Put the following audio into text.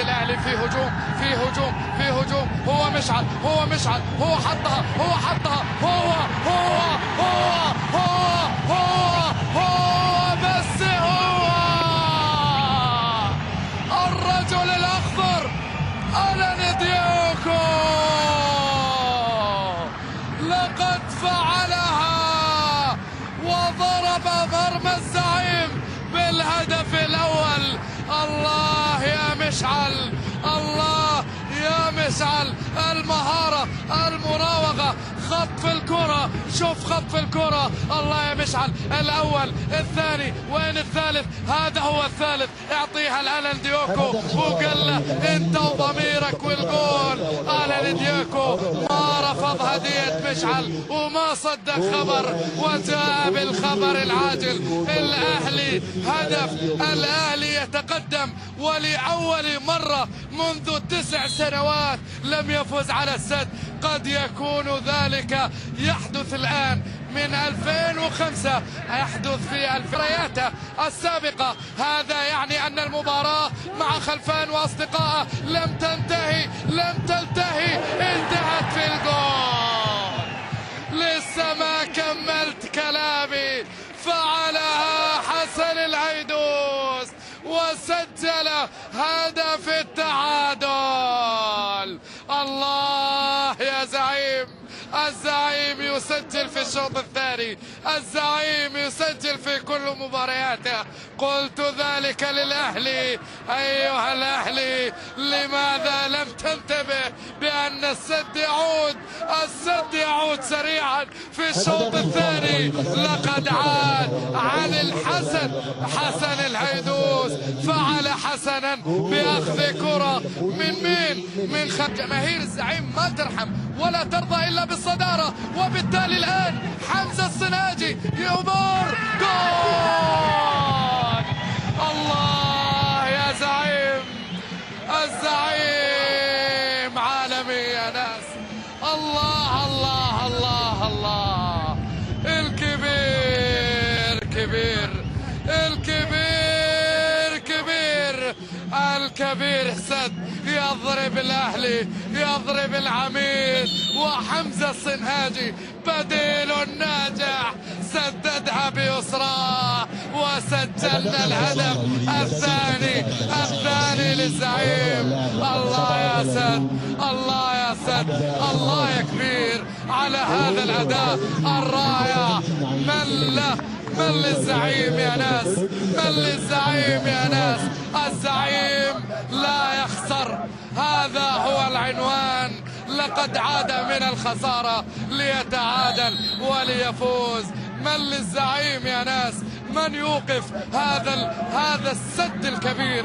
النادي الاهلي في هجوم في هجوم في هجوم. هو مشعل هو حطها هو بس هو الرجل الاخضر ألان ديوكو لقد فعلها وضرب مرمى الزعيم بالهدف الأول. الله يا مشعل، الله يا مشعل، المهارة، المراوغة، خطف الكرة، شوف خطف الكرة. الله يا مشعل، الأول الثاني وين الثالث؟ هذا هو الثالث. اعطيها لألان ديوكو وقال له انت وضميرك والجول. ألان ديوكو ما رفض هدية مشعل وما صدق خبر وجاء بالخبر العاجل. الأهلي هدف، الأهلي يتقدم ولأول مرة منذ 9 سنوات لم يفز على السد. قد يكون ذلك يحدث الآن من 2005، يحدث في الفريات السابقة. هذا يعني أن المباراة مع خلفان وأصدقائه لم تنتهي، انتهت في الجول. لسه ما كملت كلامي. فعلها حسن العيدوس وسجل هدف التعادل. الله يا زعيم، الزعيم يسجل في الشوط الثاني، الزعيم يسجل في كل مبارياته. قلت ذلك للأهلي، أيها الأهلي لماذا لم تنتبه بأن السد يعود سريعا في الشوط الثاني. لقد عاد عن الحسن، حسن العيدوس فعل حسنا بأخذ كرة من جماهير الزعيم ما ترحم ولا ترضى إلا بالصدارة. وبالتالي الآن حمزة الصناجي يمر جول. الله يا زعيم، الزعيم عالمي يا ناس. الله الله الله الله، الكبير كبير، الكبير كبير، الكبير سد يضرب الأهلي، يضرب العميد. وحمزة الصنهاجي بديل ناجح سددها بيسراه وسجلنا الهدف الثاني للزعيم. الله يا سد، الله يا سد، الله يا كبير على هذا الأداء الرائع. من للزعيم يا ناس، من للزعيم يا ناس. الزعيم لا يخسر، هذا هو العنوان. لقد عاد من الخسارة ليتعادل وليفوز. من للزعيم يا ناس، من يوقف هذا السد الكبير.